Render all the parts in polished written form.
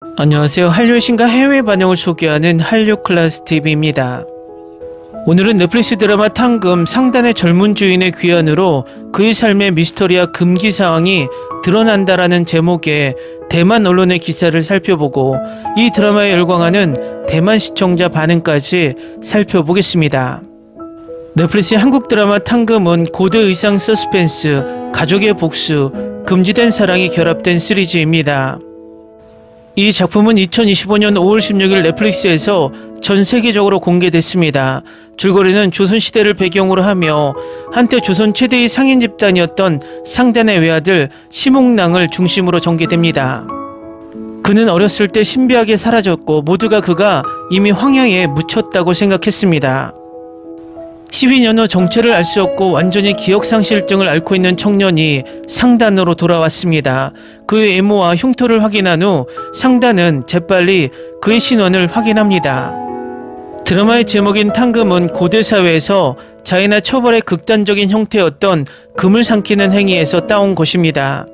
안녕하세요. 한류의 신과 해외 반영을 소개하는 한류클래스TV입니다. 오늘은 넷플릭스 드라마 탕금 상단의 젊은 주인의 귀환으로 그의 삶의 미스터리와 금기 사항이 드러난다라는 제목의 대만 언론의 기사를 살펴보고 이 드라마에 열광하는 대만 시청자 반응까지 살펴보겠습니다. 넷플릭스 한국 드라마 탕금은 고대 의상 서스펜스, 가족의 복수, 금지된 사랑이 결합된 시리즈입니다. 이 작품은 2025년 5월 16일 넷플릭스에서 전 세계적으로 공개됐습니다. 줄거리는 조선시대를 배경으로 하며 한때 조선 최대의 상인 집단이었던 상단의 외아들 심옥랑을 중심으로 전개됩니다. 그는 어렸을 때 신비하게 사라졌고 모두가 그가 이미 황야에 묻혔다고 생각했습니다. 12년 후 정체를 알 수 없고 완전히 기억상실증을 앓고 있는 청년이 상단으로 돌아왔습니다. 그의 애모와 흉터를 확인한 후 상단은 재빨리 그의 신원을 확인합니다. 드라마의 제목인 탕금은 고대 사회에서 자해나 처벌의 극단적인 형태였던 금을 삼키는 행위에서 따온 것입니다.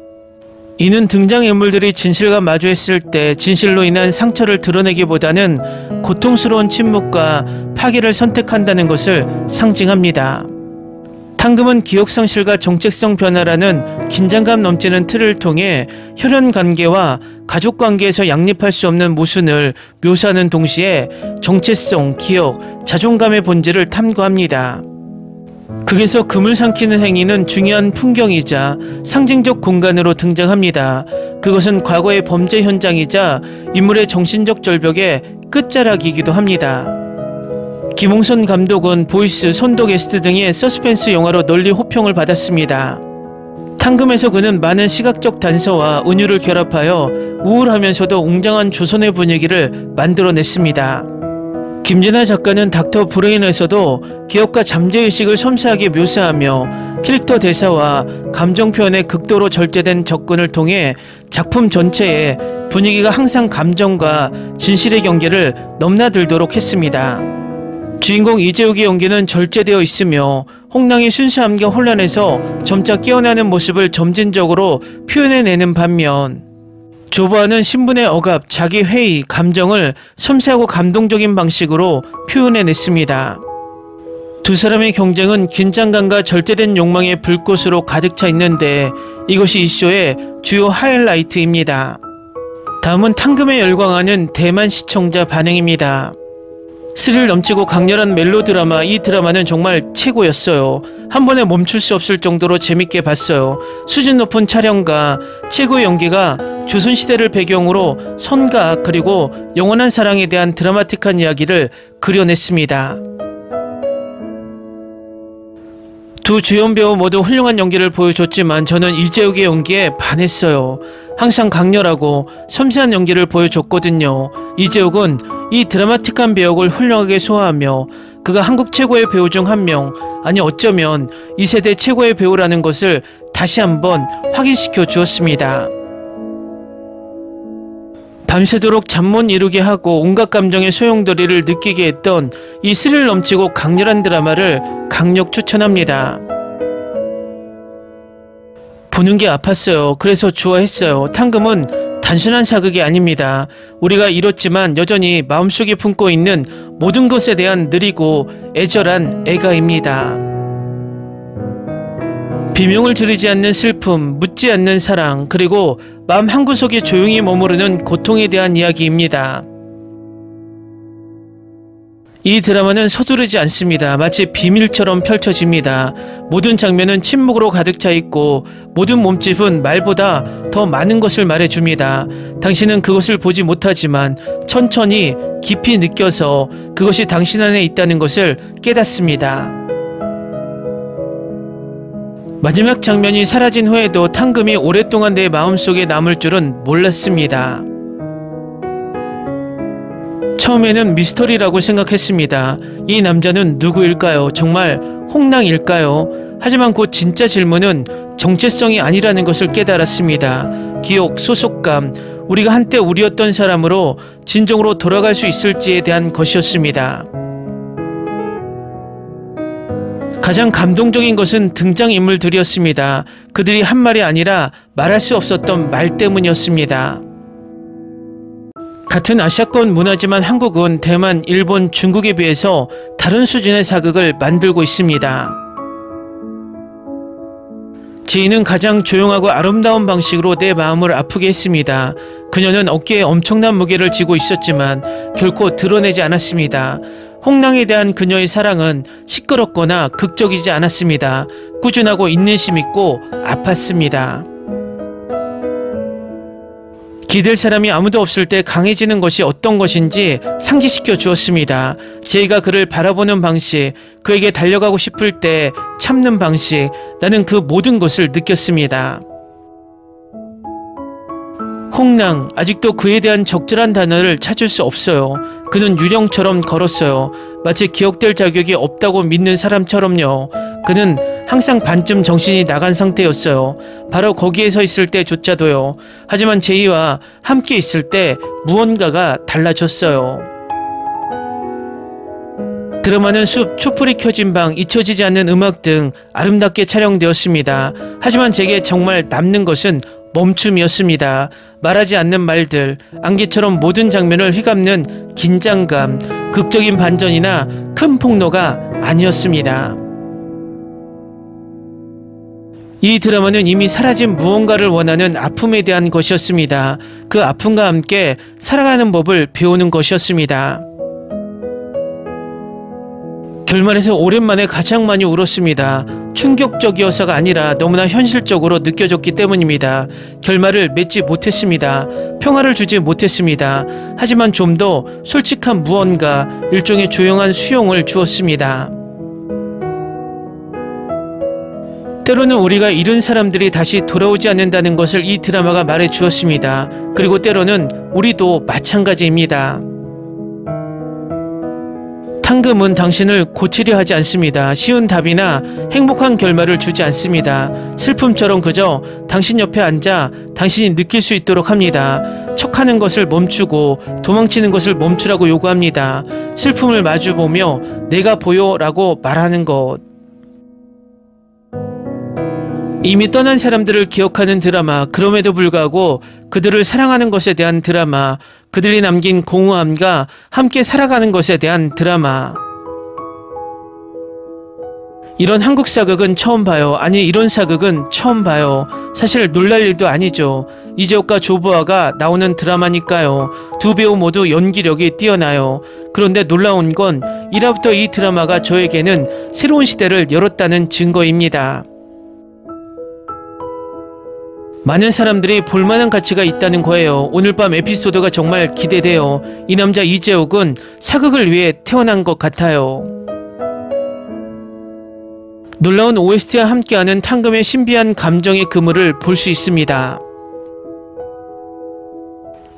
이는 등장인물들이 진실과 마주했을 때 진실로 인한 상처를 드러내기보다는 고통스러운 침묵과 파괴를 선택한다는 것을 상징합니다. 탕금은 기억상실과 정체성 변화라는 긴장감 넘치는 틀을 통해 혈연관계와 가족관계에서 양립할 수 없는 모순을 묘사하는 동시에 정체성, 기억, 자존감의 본질을 탐구합니다. 극에서 금을 삼키는 행위는 중요한 풍경이자 상징적 공간으로 등장합니다. 그것은 과거의 범죄 현장이자 인물의 정신적 절벽의 끝자락이기도 합니다. 김홍선 감독은 보이스, 선도 게스트 등의 서스펜스 영화로 널리 호평을 받았습니다. 탕금에서 그는 많은 시각적 단서와 은유를 결합하여 우울하면서도 웅장한 조선의 분위기를 만들어냈습니다. 김진아 작가는 닥터 브레인에서도 기억과 잠재의식을 섬세하게 묘사하며 캐릭터 대사와 감정 표현의 극도로 절제된 접근을 통해 작품 전체의 분위기가 항상 감정과 진실의 경계를 넘나들도록 했습니다. 주인공 이재욱의 연기는 절제되어 있으며 홍랑의 순수함과 혼란에서 점차 깨어나는 모습을 점진적으로 표현해내는 반면 조보아는 신분의 억압, 자기 회의, 감정을 섬세하고 감동적인 방식으로 표현해냈습니다. 두 사람의 경쟁은 긴장감과 절대된 욕망의 불꽃으로 가득 차 있는데 이것이 이 쇼의 주요 하이라이트입니다. 다음은 탕금에 열광하는 대만 시청자 반응입니다. 스릴 넘치고 강렬한 멜로드라마, 이 드라마는 정말 최고였어요. 한 번에 멈출 수 없을 정도로 재밌게 봤어요. 수준 높은 촬영과 최고의 연기가 조선시대를 배경으로 선과 그리고 영원한 사랑에 대한 드라마틱한 이야기를 그려냈습니다. 두 주연 배우 모두 훌륭한 연기를 보여줬지만 저는 이재욱의 연기에 반했어요. 항상 강렬하고 섬세한 연기를 보여줬거든요. 이재욱은 이 드라마틱한 배역을 훌륭하게 소화하며 그가 한국 최고의 배우 중 한 명, 아니 어쩌면 이 세대 최고의 배우라는 것을 다시 한번 확인시켜 주었습니다. 밤새도록 잠 못 이루게 하고 온갖 감정의 소용돌이를 느끼게 했던 이 스릴 넘치고 강렬한 드라마를 강력 추천합니다. 보는 게 아팠어요. 그래서 좋아했어요. 탕금은 단순한 사극이 아닙니다. 우리가 잃었지만 여전히 마음속에 품고 있는 모든 것에 대한 느리고 애절한 애가입니다. 비명을 지르지 않는 슬픔, 묻지 않는 사랑, 그리고 마음 한구석에 조용히 머무르는 고통에 대한 이야기입니다. 이 드라마는 서두르지 않습니다. 마치 비밀처럼 펼쳐집니다. 모든 장면은 침묵으로 가득 차 있고 모든 몸집은 말보다 더 많은 것을 말해줍니다. 당신은 그것을 보지 못하지만 천천히 깊이 느껴서 그것이 당신 안에 있다는 것을 깨닫습니다. 마지막 장면이 사라진 후에도 탕금이 오랫동안 내 마음속에 남을 줄은 몰랐습니다. 처음에는 미스터리라고 생각했습니다. 이 남자는 누구일까요? 정말 홍랑일까요? 하지만 곧 진짜 질문은 정체성이 아니라는 것을 깨달았습니다. 기억, 소속감, 우리가 한때 우리였던 사람으로 진정으로 돌아갈 수 있을지에 대한 것이었습니다. 가장 감동적인 것은 등장인물들이었습니다. 그들이 한 말이 아니라 말할 수 없었던 말 때문이었습니다. 같은 아시아권 문화지만 한국은 대만, 일본, 중국에 비해서 다른 수준의 사극을 만들고 있습니다. 지인은 가장 조용하고 아름다운 방식으로 내 마음을 아프게 했습니다. 그녀는 어깨에 엄청난 무게를 지고 있었지만 결코 드러내지 않았습니다. 홍랑에 대한 그녀의 사랑은 시끄럽거나 극적이지 않았습니다. 꾸준하고 인내심 있고 아팠습니다. 기댈 사람이 아무도 없을 때 강해지는 것이 어떤 것인지 상기시켜 주었습니다. 제이가 그를 바라보는 방식, 그에게 달려가고 싶을 때 참는 방식, 나는 그 모든 것을 느꼈습니다. 홍랑, 아직도 그에 대한 적절한 단어를 찾을 수 없어요. 그는 유령처럼 걸었어요. 마치 기억될 자격이 없다고 믿는 사람처럼요. 그는 항상 반쯤 정신이 나간 상태였어요. 바로 거기에 서 있을 때조차도요. 하지만 제이와 함께 있을 때 무언가가 달라졌어요. 드라마는 숲, 촛불이 켜진 방, 잊혀지지 않는 음악 등 아름답게 촬영되었습니다. 하지만 제게 정말 남는 것은 멈춤이었습니다. 말하지 않는 말들, 안개처럼 모든 장면을 휘감는 긴장감, 극적인 반전이나 큰 폭로가 아니었습니다. 이 드라마는 이미 사라진 무언가를 원하는 아픔에 대한 것이었습니다. 그 아픔과 함께 살아가는 법을 배우는 것이었습니다. 결말에서 오랜만에 가장 많이 울었습니다. 충격적이어서가 아니라 너무나 현실적으로 느껴졌기 때문입니다. 결말을 맺지 못했습니다. 평화를 주지 못했습니다. 하지만 좀 더 솔직한 무언가, 일종의 조용한 수용을 주었습니다. 때로는 우리가 잃은 사람들이 다시 돌아오지 않는다는 것을 이 드라마가 말해 주었습니다. 그리고 때로는 우리도 마찬가지입니다. 탕금은 당신을 고치려 하지 않습니다. 쉬운 답이나 행복한 결말을 주지 않습니다. 슬픔처럼 그저 당신 옆에 앉아 당신이 느낄 수 있도록 합니다. 척하는 것을 멈추고 도망치는 것을 멈추라고 요구합니다. 슬픔을 마주보며 내가 보여 라고 말하는 것. 이미 떠난 사람들을 기억하는 드라마, 그럼에도 불구하고 그들을 사랑하는 것에 대한 드라마, 그들이 남긴 공허함과 함께 살아가는 것에 대한 드라마. 이런 한국 사극은 처음 봐요. 아니, 이런 사극은 처음 봐요. 사실 놀랄 일도 아니죠. 이재욱과 조보아가 나오는 드라마니까요. 두 배우 모두 연기력이 뛰어나요. 그런데 놀라운 건 1화부터 이 드라마가 저에게는 새로운 시대를 열었다는 증거입니다. 많은 사람들이 볼만한 가치가 있다는 거예요. 오늘 밤 에피소드가 정말 기대돼요. 이 남자 이재욱은 사극을 위해 태어난 것 같아요. 놀라운 OST와 함께하는 탕금의 신비한 감정의 그물을 볼 수 있습니다.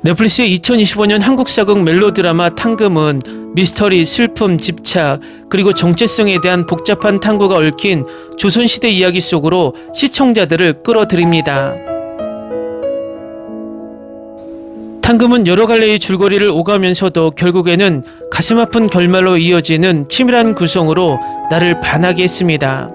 넷플릭스의 2025년 한국 사극 멜로드라마 탕금은 미스터리, 슬픔, 집착, 그리고 정체성에 대한 복잡한 탐구가 얽힌 조선시대 이야기 속으로 시청자들을 끌어들입니다. 탕금은 여러 갈래의 줄거리를 오가면서도 결국에는 가슴 아픈 결말로 이어지는 치밀한 구성으로 나를 반하게 했습니다.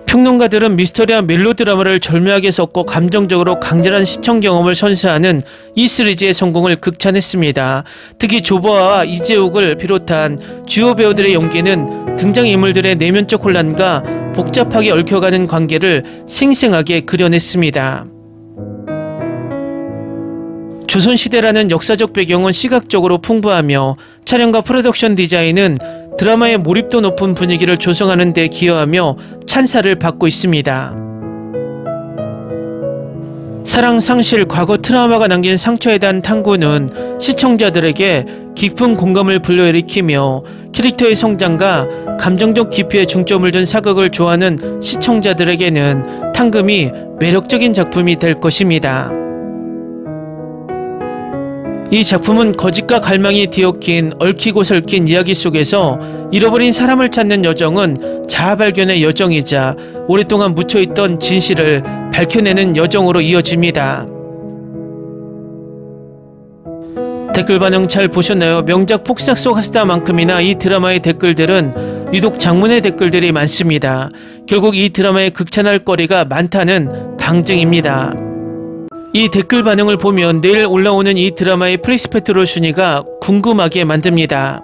평론가들은 미스터리와 멜로드라마를 절묘하게 섞고 감정적으로 강렬한 시청 경험을 선사하는 이 시리즈의 성공을 극찬했습니다. 특히 조보아와 이재욱을 비롯한 주요 배우들의 연기는 등장인물들의 내면적 혼란과 복잡하게 얽혀가는 관계를 생생하게 그려냈습니다. 조선시대라는 역사적 배경은 시각적으로 풍부하며 촬영과 프로덕션 디자인은 드라마의 몰입도 높은 분위기를 조성하는 데 기여하며 찬사를 받고 있습니다. 사랑, 상실, 과거 트라우마가 남긴 상처에 대한 탐구는 시청자들에게 깊은 공감을 불러일으키며 캐릭터의 성장과 감정적 깊이에 중점을 둔 사극을 좋아하는 시청자들에게는 탕금이 매력적인 작품이 될 것입니다. 이 작품은 거짓과 갈망이 뒤엉킨 얽히고 설킨 이야기 속에서 잃어버린 사람을 찾는 여정은 자아 발견의 여정이자 오랫동안 묻혀있던 진실을 밝혀내는 여정으로 이어집니다. 댓글 반응 잘 보셨나요? 명작 폭삭 속 하스다만큼이나 이 드라마의 댓글들은 유독 장문의 댓글들이 많습니다. 결국 이 드라마에 극찬할 거리가 많다는 방증입니다. 이 댓글 반응을 보면 내일 올라오는 이 드라마의 플리스페트롤 순위가 궁금하게 만듭니다.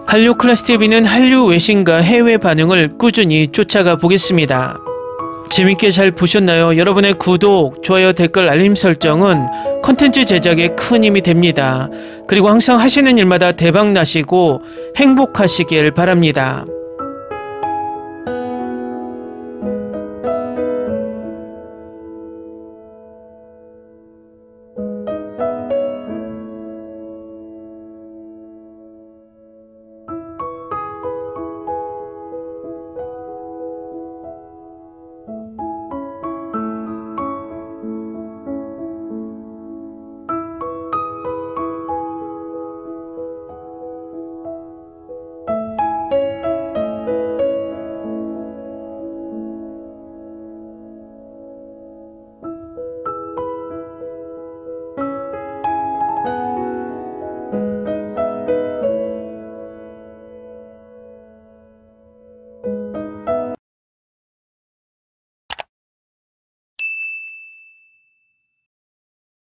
한류클래스TV는 한류 외신과 해외 반응을 꾸준히 쫓아가 보겠습니다. 재밌게 잘 보셨나요? 여러분의 구독, 좋아요, 댓글, 알림 설정은 컨텐츠 제작에 큰 힘이 됩니다. 그리고 항상 하시는 일마다 대박 나시고 행복하시길 바랍니다.